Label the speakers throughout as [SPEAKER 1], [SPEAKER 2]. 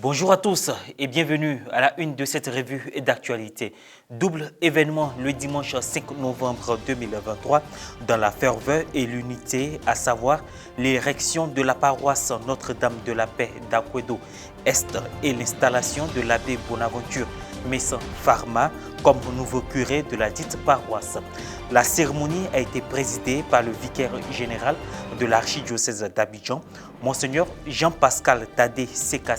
[SPEAKER 1] Bonjour à tous et bienvenue à la une de cette revue d'actualité. Double événement le dimanche 5 novembre 2023 dans la ferveur et l'unité, à savoir l'érection de la paroisse Notre-Dame de la Paix d'Akwedo Est et l'installation de l'abbé Bonaventure Messan Pharma comme nouveau curé de la dite paroisse. La cérémonie a été présidée par le vicaire général de l'archidiocèse d'Abidjan, Monseigneur Jean-Pascal Tadé Seka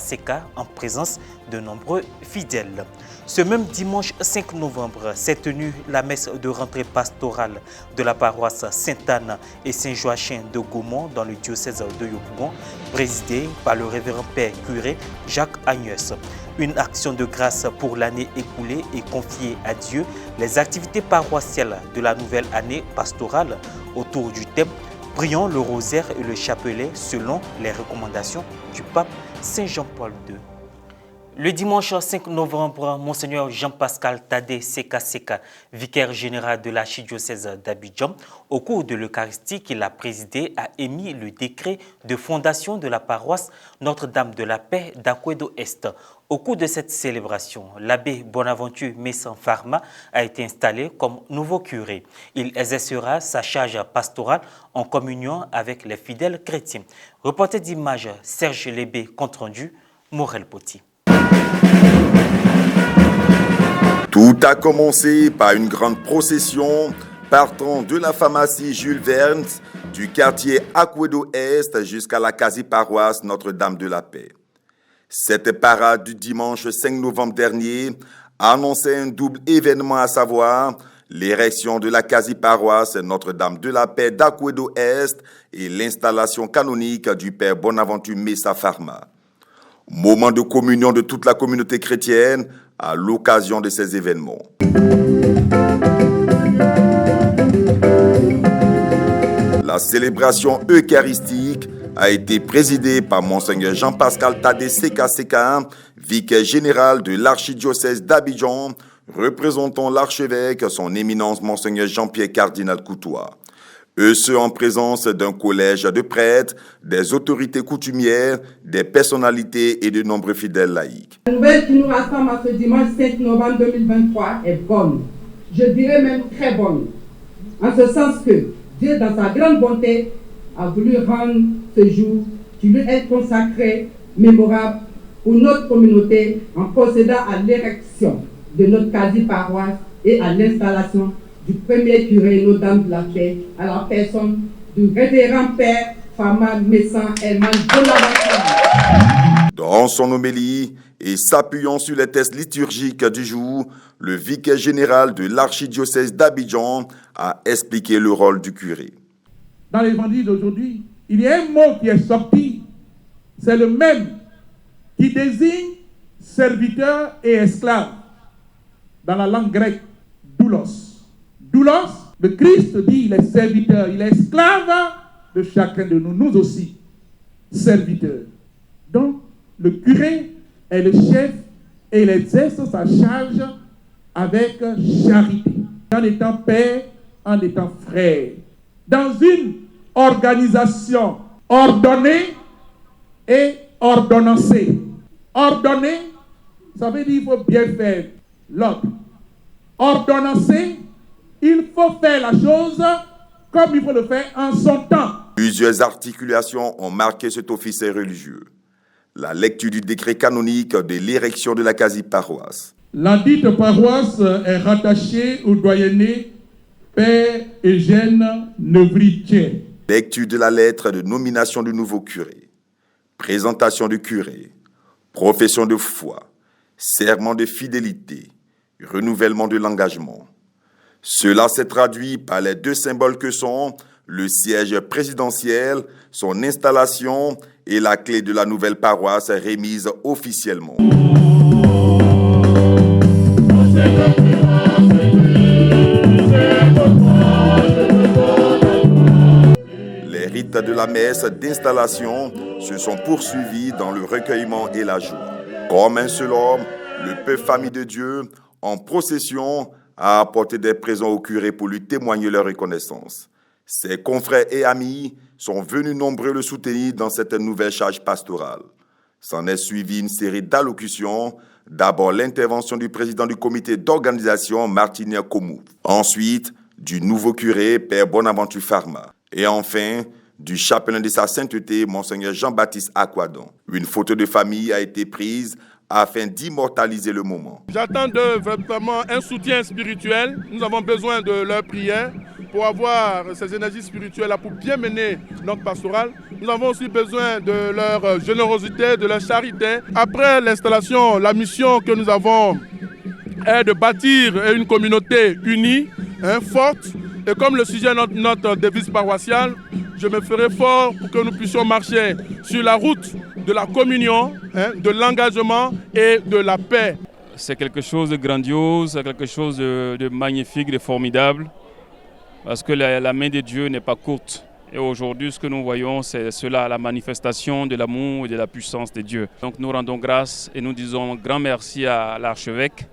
[SPEAKER 1] en présence de nombreux fidèles. Ce même dimanche 5 novembre s'est tenue la messe de rentrée pastorale de la paroisse Sainte-Anne et Saint-Joachim de Gaumont dans le diocèse de Yopougon, présidée par le révérend père curé Jacques Agnès. Une action de grâce pour l'année écoulée et confiée à Dieu les activités paroissiales de la nouvelle année pastorale autour du thème « Prions le rosaire et le chapelet selon les recommandations du pape Saint Jean-Paul II ». Le dimanche 5 novembre, Monseigneur Jean-Pascal Tadé Seka, vicaire général de l'archidiocèse d'Abidjan, au cours de l'Eucharistie qu'il a présidé, a émis le décret de fondation de la paroisse Notre-Dame de la Paix d'Akwedo Est. Au cours de cette célébration, l'abbé Bonaventure Messan Pharma a été installé comme nouveau curé. Il exercera sa charge pastorale en communion avec les fidèles chrétiens. Reporter d'image Serge Lébé, compte rendu, Morel Poti.
[SPEAKER 2] Tout a commencé par une grande procession partant de la pharmacie Jules Verne du quartier Akwedo Est jusqu'à la quasi-paroisse Notre-Dame de la Paix. Cette parade du dimanche 5 novembre dernier annonçait un double événement, à savoir l'érection de la quasi-paroisse Notre-Dame de la Paix d'Akwedo Est et l'installation canonique du père Bonaventure Messan Pharma. Moment de communion de toute la communauté chrétienne à l'occasion de ces événements. La célébration eucharistique a été présidée par Monseigneur Jean-Pascal Tadé Seka, vicaire général de l'archidiocèse d'Abidjan, représentant l'archevêque, son éminence Monseigneur Jean-Pierre Cardinal Coutois. Ce en présence d'un collège de prêtres, des autorités coutumières, des personnalités et de nombreux fidèles laïcs.
[SPEAKER 3] La nouvelle qui nous rassemble à ce dimanche 5 novembre 2023 est bonne, je dirais même très bonne, en ce sens que Dieu, dans sa grande bonté, a voulu rendre ce jour qui lui est consacré, mémorable pour notre communauté en procédant à l'érection de notre quasi-paroisse et à l'installation du premier curé Notre-Dame de la Paix à la personne du révérend père Pharma Messan Herman Bonaventure.
[SPEAKER 2] Dans son homélie et s'appuyant sur les textes liturgiques du jour, le vicaire général de l'archidiocèse d'Abidjan a expliqué le rôle du curé.
[SPEAKER 4] Dans l'évangile d'aujourd'hui, il y a un mot qui est sorti, c'est le même qui désigne serviteur et esclave dans la langue grecque, doulos. Doulos, le Christ dit, il est serviteur, il est esclave de chacun de nous, nous aussi, serviteurs. Donc, le curé est le chef et il exerce sa charge avec charité, en étant père, en étant frère, dans une organisation ordonnée et ordonnancée. Ordonnée, ça veut dire qu'il faut bien faire l'ordre. Ordonnancée, il faut faire la chose comme il faut le faire en son temps.
[SPEAKER 2] Plusieurs articulations ont marqué cet office religieux. La lecture du décret canonique de l'érection de la quasi-paroisse.
[SPEAKER 4] La dite paroisse est rattachée au doyenné Père Eugène Nevritier.
[SPEAKER 2] Lecture de la lettre de nomination du nouveau curé. Présentation du curé. Profession de foi. Serment de fidélité. Renouvellement de l'engagement. Cela s'est traduit par les deux symboles que sont le siège présidentiel, son installation et la clé de la nouvelle paroisse remise officiellement. Les rites de la messe d'installation se sont poursuivis dans le recueillement et la joie. Comme un seul homme, le peuple famille de Dieu, en procession, a apporté des présents au curé pour lui témoigner leur reconnaissance. Ses confrères et amis sont venus nombreux le soutenir dans cette nouvelle charge pastorale. S'en est suivi une série d'allocutions. D'abord, l'intervention du président du comité d'organisation, Martin Komou. Ensuite, du nouveau curé, Père Bonaventure Farma. Et enfin, du chapelain de sa sainteté, Monseigneur Jean-Baptiste Aquadon. Une photo de famille a été prise afin d'immortaliser le moment.
[SPEAKER 5] J'attends d'eux vraiment un soutien spirituel. Nous avons besoin de leur prière pour avoir ces énergies spirituelles pour bien mener notre pastorale. Nous avons aussi besoin de leur générosité, de leur charité. Après l'installation, la mission que nous avons est de bâtir une communauté unie, forte. Et comme le sujet de notre devise paroissiale, je me ferai fort pour que nous puissions marcher sur la route de la communion, de l'engagement et de la paix.
[SPEAKER 6] C'est quelque chose de grandiose, c'est quelque chose de magnifique, de formidable, parce que la main de Dieu n'est pas courte. Et aujourd'hui, ce que nous voyons, c'est cela, la manifestation de l'amour et de la puissance de Dieu. Donc nous rendons grâce et nous disons un grand merci à l'archevêque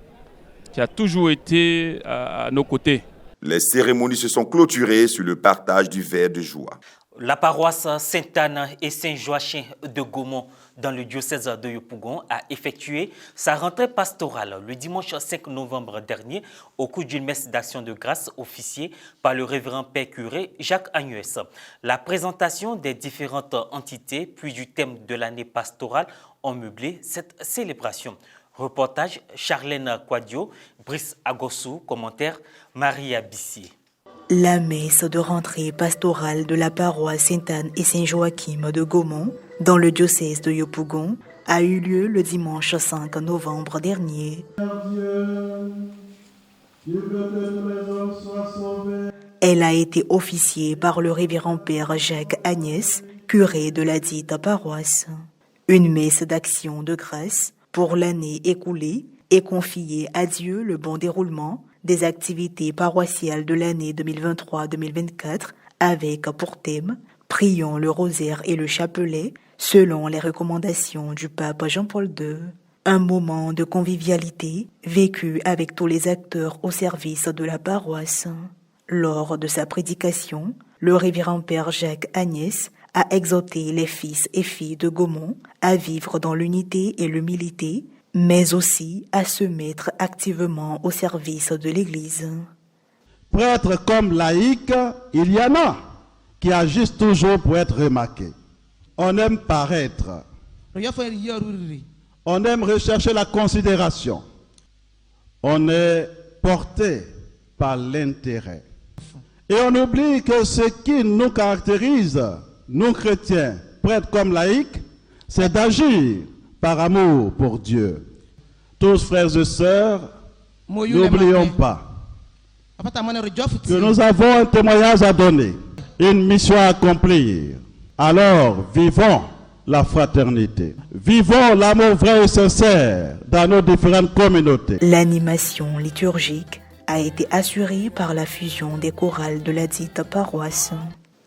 [SPEAKER 6] qui a toujours été à nos côtés.
[SPEAKER 2] Les cérémonies se sont clôturées sur le partage du verre de joie.
[SPEAKER 1] La paroisse Sainte-Anne et Saint-Joachim de Gaumont dans le diocèse de Yopougon a effectué sa rentrée pastorale le dimanche 5 novembre dernier au cours d'une messe d'action de grâce officiée par le révérend père curé Jacques Agnès. La présentation des différentes entités puis du thème de l'année pastorale ont meublé cette célébration. Reportage Charlène Quadio, Brice Agossou, commentaire Maria Bissier.
[SPEAKER 7] La messe de rentrée pastorale de la paroisse Sainte-Anne et Saint-Joachim de Gaumont, dans le diocèse de Yopougon, a eu lieu le dimanche 5 novembre dernier. Elle a été officiée par le révérend père Jacques Agnès, curé de la dite paroisse. Une messe d'action de grâce pour l'année écoulée et confiée à Dieu le bon déroulement des activités paroissiales de l'année 2023-2024 avec pour thème « Prions le rosaire et le chapelet selon les recommandations du pape Jean-Paul II ». Un moment de convivialité vécu avec tous les acteurs au service de la paroisse. Lors de sa prédication, le révérend père Jacques Agnès a exhorté les fils et filles de Gaumont à vivre dans l'unité et l'humilité, mais aussi à se mettre activement au service de l'Église.
[SPEAKER 8] Prêtres comme laïcs, il y en a qui agissent toujours pour être remarqués. On aime paraître. On aime rechercher la considération. On est porté par l'intérêt. Et on oublie que ce qui nous caractérise, nous chrétiens, prêtres comme laïcs, c'est d'agir par amour pour Dieu. Tous frères et sœurs, n'oublions pas que nous avons un témoignage à donner, une mission à accomplir. Alors, vivons la fraternité. Vivons l'amour vrai et sincère dans nos différentes communautés.
[SPEAKER 7] L'animation liturgique a été assurée par la fusion des chorales de la dite paroisse.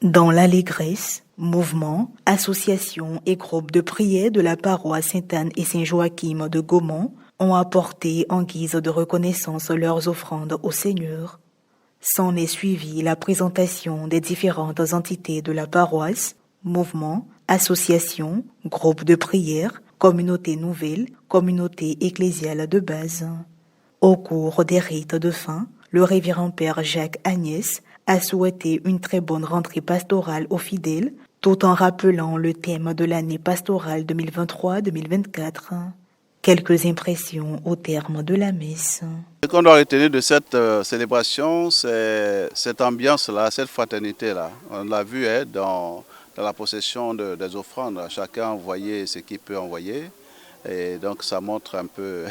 [SPEAKER 7] Dans l'allégresse, mouvements, associations et groupes de prière de la paroisse Sainte-Anne et Saint-Joachim de Gaumont ont apporté en guise de reconnaissance leurs offrandes au Seigneur. S'en est suivi la présentation des différentes entités de la paroisse, mouvements, associations, groupes de prière, communautés nouvelles, communautés ecclésiales de base. Au cours des rites de fin, le révérend père Jacques Agnès a souhaité une très bonne rentrée pastorale aux fidèles, tout en rappelant le thème de l'année pastorale 2023-2024. Quelques impressions au terme de la messe.
[SPEAKER 9] Ce qu'on doit retenir de cette célébration, c'est cette ambiance-là, cette fraternité-là. On l'a vu dans la possession des offrandes. Chacun a envoyé ce qu'il peut envoyer. Et donc ça montre un peu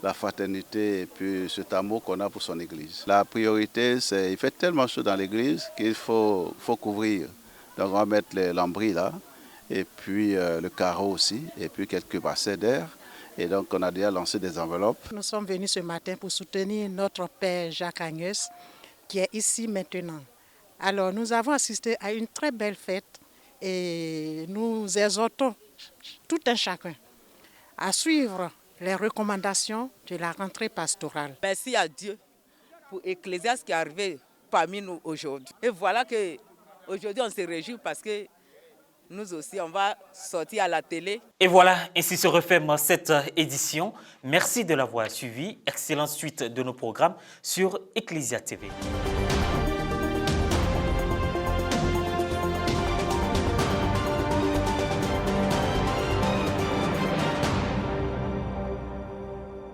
[SPEAKER 9] la fraternité et puis cet amour qu'on a pour son église. La priorité, c'est qu'il fait tellement chaud dans l'église qu'il faut couvrir. Donc on va mettre les lambris là, et puis le carreau aussi, et puis quelques bassins d'air. Et donc on a déjà lancé des enveloppes.
[SPEAKER 10] Nous sommes venus ce matin pour soutenir notre père Jacques Agnès qui est ici maintenant. Alors nous avons assisté à une très belle fête et nous exhortons tout un chacun à suivre les recommandations de la rentrée pastorale.
[SPEAKER 11] Merci à Dieu pour Ecclésias qui est arrivé parmi nous aujourd'hui. Et voilà qu'aujourd'hui on se réjouit parce que nous aussi, on va sortir à la télé.
[SPEAKER 1] Et voilà, ainsi se referme cette édition. Merci de l'avoir suivi. Excellente suite de nos programmes sur Ecclesia TV.